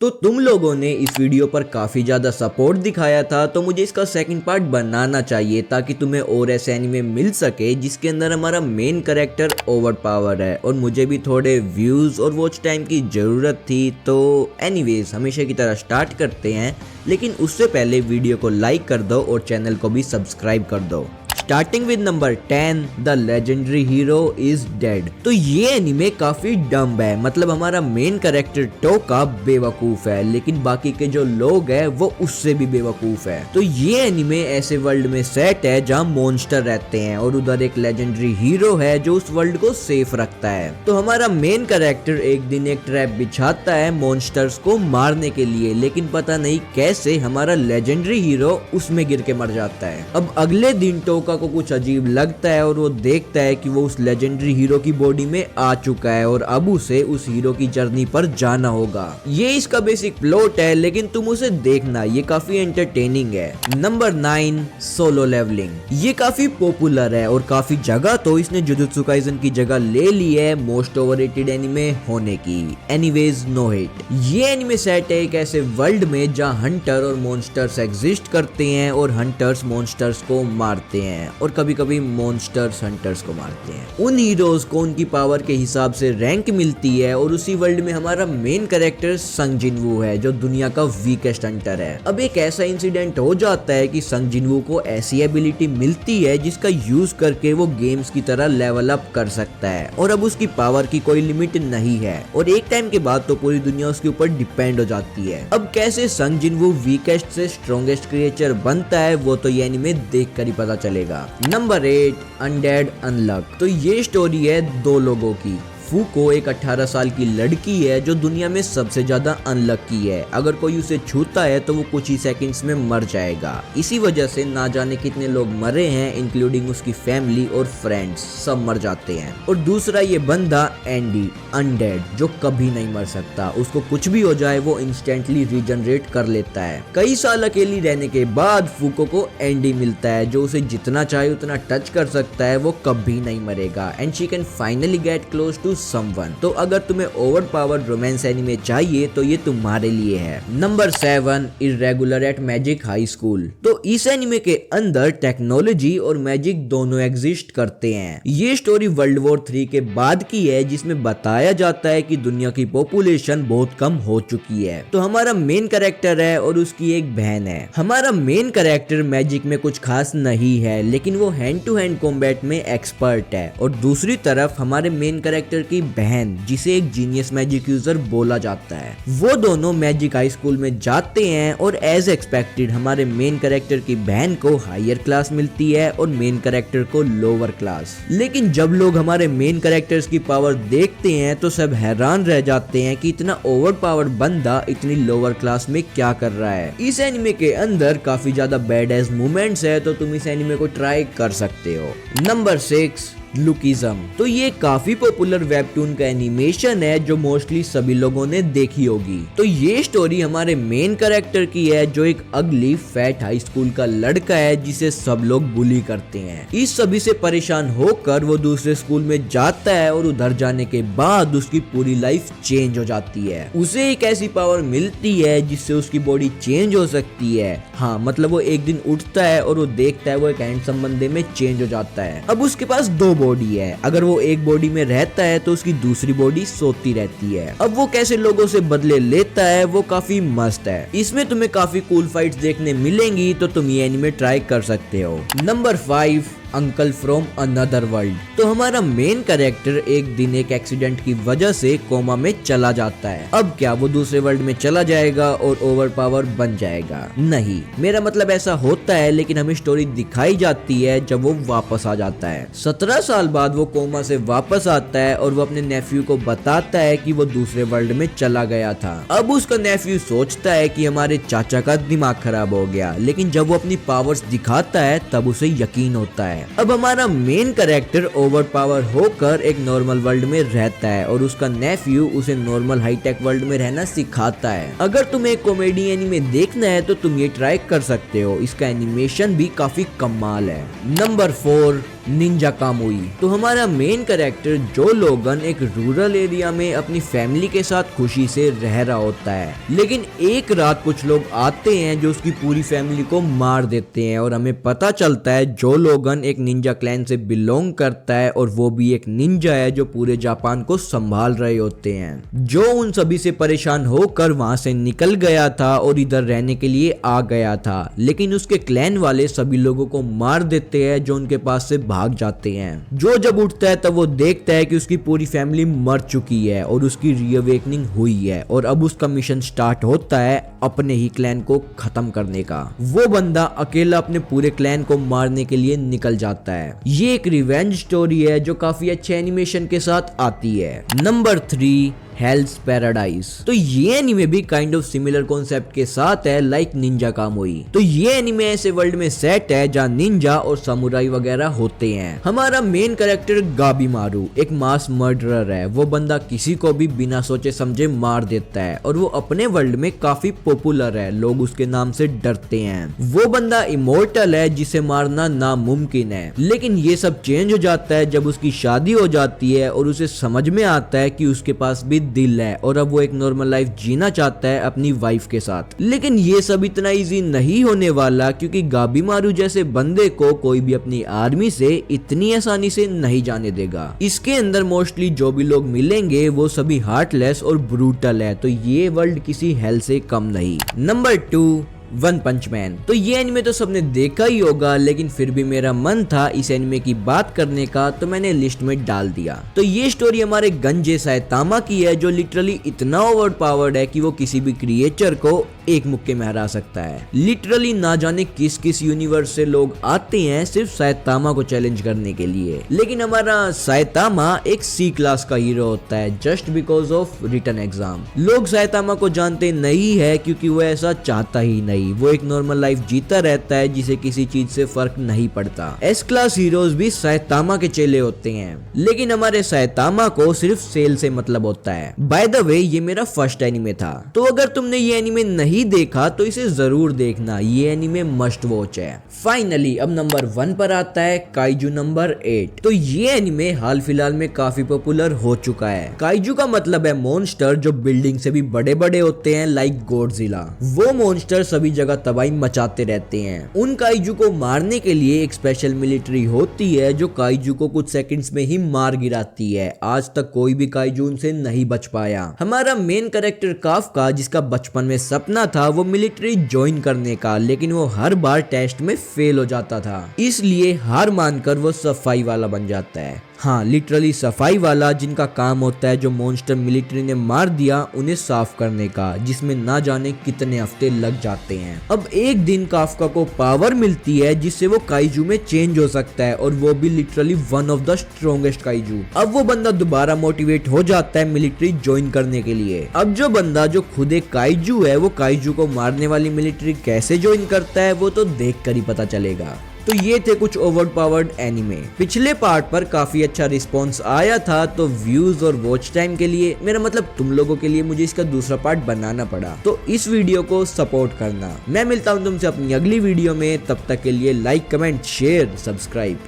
तो तुम लोगों ने इस वीडियो पर काफी ज्यादा सपोर्ट दिखाया था, तो मुझे इसका सेकंड पार्ट बनाना चाहिए ताकि तुम्हें और ऐसे एनीमे मिल सके जिसके अंदर हमारा मेन कैरेक्टर ओवर पावर है। और मुझे भी थोड़े व्यूज और वॉच टाइम की जरूरत थी। तो एनीवेज हमेशा की तरह स्टार्ट करते हैं, लेकिन उससे पहले वीडियो को लाइक कर दो और चैनल को भी सब्सक्राइब कर दो। Starting with number 10, the legendary hero is dead. तो ये एनीमे काफी डम्ब है, मतलब हमारा मेन कैरेक्टर टोका बेवकूफ है, लेकिन बाकी के जो लोग हैं वो उससे भी बेवकूफ है। तो ये एनीमे ऐसे वर्ल्ड में सेट है जहाँ मॉन्स्टर रहते हैं और उधर एक लेजेंडरी हीरो है जो उस वर्ल्ड को सेफ रखता है। तो हमारा मेन कैरेक्टर एक दिन एक ट्रैप बिछाता है मॉन्स्टर्स को मारने के लिए, लेकिन पता नहीं कैसे हमारा लेजेंडरी हीरो उसमें गिर के मर जाता है। अब अगले दिन टोका को कुछ अजीब लगता है और वो देखता है कि वो उस लेजेंडरी हीरो की बॉडी में आ चुका है और अब उसे उस हीरो की जर्नी पर जाना होगा। ये इसका बेसिक प्लॉट है, लेकिन तुम उसे देखना, ये काफी एंटरटेनिंग है। Number 9, Solo Leveling. ये काफी पॉपुलर है और काफी जगह तो इसने जुजुत्सु काइसन की जगह ले ली है मोस्ट ओवररेटेड एनीमे होने की। Anyways no hit. ये एनीमे सेट है एक ऐसे वर्ल्ड में जहाँ हंटर और मॉन्स्टर्स एग्जिस्ट करते हैं और हंटर्स मॉन्स्टर्स को मारते हैं और कभी कभी मॉन्स्टर्स हंटर्स को मारते हैं। उन हीरोज को उनकी पावर के हिसाब से रैंक मिलती है और उसी वर्ल्ड में हमारा मेन कैरेक्टर संग जिनवू है जो दुनिया का वीकेस्ट हंटर है। अब एक ऐसा इंसिडेंट हो जाता है कि संग जिनवू को ऐसी एबिलिटी मिलती है जिसका यूज करके वो गेम्स की तरह लेवल अप कर सकता है और अब उसकी पावर की कोई लिमिट नहीं है और एक टाइम के बाद तो पूरी दुनिया उसके ऊपर डिपेंड हो जाती है। अब कैसे संग जिनवू वीकेस्ट से स्ट्रॉन्गेस्ट क्रिएचर बनता है वो तो ये एनीमे देख कर ही पता चलेगा। नंबर 8, अनडेड अनलक। तो ये स्टोरी है दो लोगों की। फूको एक 18 साल की लड़की है जो दुनिया में सबसे ज्यादा अनलकी है। अगर कोई उसे छूता है तो वो कुछ ही सेकंड्स में मर जाएगा। इसी वजह से ना जाने कितने लोग मरे हैं, इंक्लूडिंग उसकी फैमिली और फ्रेंड्स, सब मर जाते हैं। और दूसरा ये बंदा एंडी, अनडेड, जो कभी नहीं मर सकता। उसको कुछ भी हो जाए वो इंस्टेंटली रीजनरेट कर लेता है। कई साल अकेली रहने के बाद फूको को एंडी मिलता है जो उसे जितना चाहे उतना टच कर सकता है, वो कभी नहीं मरेगा and she can finally get close to someone. तो अगर तुम्हें ओवर पावर रोमांस एनीमे चाहिए तो ये तुम्हारे लिए है। Number 7, Irregular at Magic High School. तो इस एनीमे के अंदर टेक्नोलॉजी और मैजिक दोनों एग्जिस्ट करते हैं। ये स्टोरी वर्ल्ड वॉर 3 के बाद की है जिसमें बताया जाता है कि दुनिया की पॉपुलेशन बहुत कम हो चुकी है। तो हमारा मेन कैरेक्टर है और उसकी एक बहन है। हमारा मेन कैरेक्टर मैजिक में कुछ खास नहीं है, लेकिन वो हैंड टू हैंड कॉम्बैट में एक्सपर्ट है। और दूसरी तरफ हमारे मेन कैरेक्टर की बहन, जिसे एक जीनियस मैजिक यूजर बोला जाता है, वो दोनों मैजिक हाई स्कूल में जाते हैं और एज एक्सपेक्टेड हमारे मेन कैरेक्टर की बहन को हायर क्लास मिलती है और मेन कैरेक्टर को लोअर क्लास। लेकिन जब लोग हमारे मेन कैरेक्टर्स की पावर देखते हैं तो सब हैरान रह जाते हैं कि इतना ओवर पावर बंदा इतनी लोअर क्लास में क्या कर रहा है। इस एनिमे के अंदर काफी ज्यादा बैड एज मूवमेंट्स है, तो तुम इस एनिमे को ट्राई कर सकते हो। Number 6, lookism. तो ये काफी पॉपुलर वेबटून का एनिमेशन है जो मोस्टली सभी लोगों ने देखी होगी। तो ये स्टोरी हमारे मेन कैरेक्टर की है जो एक अगली फैट हाई स्कूल का लड़का है जिसे सब लोग बुली करते हैं। इस सभी से परेशान होकर वो दूसरे स्कूल में जाता है और उधर जाने के बाद उसकी पूरी लाइफ चेंज हो जाती है। उसे एक ऐसी पावर मिलती है जिससे उसकी बॉडी चेंज हो सकती है। हाँ, मतलब वो एक दिन उठता है और वो देखता है वो एक हैंडसम बंदे में चेंज हो जाता है। अब उसके पास दो बॉडी है। अगर वो एक बॉडी में रहता है तो उसकी दूसरी बॉडी सोती रहती है। अब वो कैसे लोगों से बदले लेता है वो काफी मस्त है। इसमें तुम्हें काफी कूल फाइट्स देखने मिलेंगी, तो तुम ये एनिमे ट्राई कर सकते हो। Number 5, uncle from another world. तो हमारा मेन कैरेक्टर एक दिन एक एक्सीडेंट की वजह से कोमा में चला जाता है। अब क्या वो दूसरे वर्ल्ड में चला जाएगा और ओवर पावर बन जाएगा? नहीं, मेरा मतलब ऐसा होता है, लेकिन हमें स्टोरी दिखाई जाती है जब वो वापस आ जाता है। 17 साल बाद वो कोमा से वापस आता है और वो अपने नेफ्यू को बताता है कि वो दूसरे वर्ल्ड में चला गया था। अब उसका नेफ्यू सोचता है कि हमारे चाचा का दिमाग खराब हो गया, लेकिन जब वो अपनी पावर्स दिखाता है तब उसे यकीन होता है। अब हमारा मेन कैरेक्टर ओवर पावर होकर एक नॉर्मल वर्ल्ड में रहता है और उसका नेफ्यू उसे नॉर्मल हाईटेक वर्ल्ड में रहना सिखाता है। अगर तुम्हें कॉमेडी एनीमे देखना है तो तुम ये ट्राई कर सकते हो। इसका एनिमेशन भी काफी कमाल है। Number 4, ninja Kamui. तो हमारा मेन कैरेक्टर जो लोगन एक रूरल एरिया में अपनी फैमिली के साथ खुशी से रह रहा होता है, लेकिन एक रात कुछ लोग आते हैं जो उसकी पूरी फैमिली को मार देते हैं और हमें पता चलता है जो लोगन एक निंजा क्लैन से बिलोंग करता है और वो भी एक निंजा है जो पूरे जापान को संभाल रहे होते हैं, जो उन सभी से परेशान होकर वहां से निकल गया था और इधर रहने के लिए आ गया था। लेकिन उसके क्लैन वाले सभी लोगों को मार देते हैं जो उनके पास से भाग जाते हैं। जो जब उठता है तब वो देखता है कि उसकी पूरी फैमिली मर चुकी है और उसकी रीअवेकनिंग हुई है और अब उसका मिशन स्टार्ट होता है अपने ही क्लैन को खत्म करने का। वो बंदा अकेला अपने पूरे क्लैन को मारने के लिए निकल जाता है। ये एक रिवेंज स्टोरी है जो काफी अच्छे एनिमेशन के साथ आती है। Number 3, hell's paradise. तो ये एनिमे भी काइंड ऑफ सिमिलर कॉन्सेप्ट के साथ है लाइक निंजा कामुई। तो ये एनिमे ऐसे वर्ल्ड में सेट है जहाँ निंजा और सामुराई वगैरह होते हैं। हमारा मेन कैरेक्टर गाबीमारू एक मास मर्डरर है। वो बंदा किसी को भी बिना सोचे समझे मार देता है और वो अपने वर्ल्ड में काफी पॉपुलर है, लोग उसके नाम से डरते हैं। वो बंदा इमोर्टल है जिसे मारना नामुमकिन है। लेकिन ये सब चेंज हो जाता है जब उसकी शादी हो जाती है और उसे समझ में आता है कि उसके पास भी दिल है और अब वो एक नॉर्मल लाइफ जीना चाहता है अपनी वाइफ के साथ। लेकिन ये सब इतना इजी नहीं होने वाला क्योंकि गाबीमारू जैसे बंदे को कोई भी अपनी आर्मी से इतनी आसानी से नहीं जाने देगा। इसके अंदर मोस्टली जो भी लोग मिलेंगे वो सभी हार्टलेस और ब्रूटल है, तो ये वर्ल्ड किसी हेल से कम नहीं। नंबर 2, वन पंच मैन। तो ये एनिमे तो सबने देखा ही होगा, लेकिन फिर भी मेरा मन था इस एनिमे की बात करने का तो मैंने लिस्ट में डाल दिया। तो ये स्टोरी हमारे गंजे सायतामा की है जो लिटरली इतना ओवर पावर्ड है कि वो किसी भी क्रिएचर को एक मुक्के में हरा सकता है। लिटरली ना जाने किस किस यूनिवर्स से लोग आते हैं सिर्फ सायतामा को चैलेंज करने के लिए, लेकिन हमारा सायतामा एक सी क्लास का हीरो होता है just because of written exam. लोग सायतामा को जानते नहीं है क्योंकि वो ऐसा चाहता ही नहीं। वो एक नॉर्मल लाइफ जीता रहता है जिसे किसी चीज से फर्क नहीं पड़ता। एस क्लास हीरोज भी सायतामा के चेले होते हैं, लेकिन हमारे सायतामा को सिर्फ सेल से मतलब होता है। बाय द वे ये मेरा फर्स्ट एनिमे था, तो अगर तुमने ये एनिमे नहीं देखा तो इसे जरूर देखना। ये एनिमे मस्ट वॉच है। फाइनली अब नंबर 1 पर आता है काइजू नंबर 8। तो ये एनिमे हाल फिलहाल में काफी पॉपुलर हो चुका है। काइजू का मतलब है मॉन्स्टर जो बिल्डिंग से भी बड़े बड़े होते हैं लाइक गॉडजिला। वो मॉन्स्टर सभी जगह तबाही मचाते रहते हैं। उन काइजू को मारने के लिए एक स्पेशल मिलिट्री होती है जो काइजू को कुछ सेकंड्स में ही मार गिराती है। आज तक कोई भी काइजू उनसे नहीं बच पाया। हमारा मेन कैरेक्टर काफका जिसका बचपन में सपना था वो मिलिट्री ज्वाइन करने का, लेकिन वो हर बार टेस्ट में फेल हो जाता था, इसलिए हार मानकर वो सफाई वाला बन जाता है। हाँ, लिटरली सफाई वाला, जिनका काम होता है जो मॉन्स्टर मिलिट्री ने मार दिया उन्हें साफ करने का, जिसमें ना जाने कितने हफ्ते लग जाते हैं। अब एक दिन काफका को पावर मिलती है जिससे वो काइजू में चेंज हो सकता है और वो भी literally one of the strongest kaiju. अब वो बंदा दोबारा मोटिवेट हो जाता है मिलिट्री ज्वाइन करने के लिए। अब जो बंदा जो खुद एक काइजू है वो काइजू को मारने वाली मिलिट्री कैसे ज्वाइन करता है वो तो देख कर ही पता चलेगा। तो ये थे कुछ ओवर पावर्ड एनिमे। पिछले पार्ट पर काफी अच्छा रिस्पॉन्स आया था, तो व्यूज और वॉच टाइम के लिए, मेरा मतलब तुम लोगों के लिए, मुझे इसका दूसरा पार्ट बनाना पड़ा। तो इस वीडियो को सपोर्ट करना। मैं मिलता हूँ तुमसे अपनी अगली वीडियो में, तब तक के लिए लाइक, कमेंट, शेयर, सब्सक्राइब।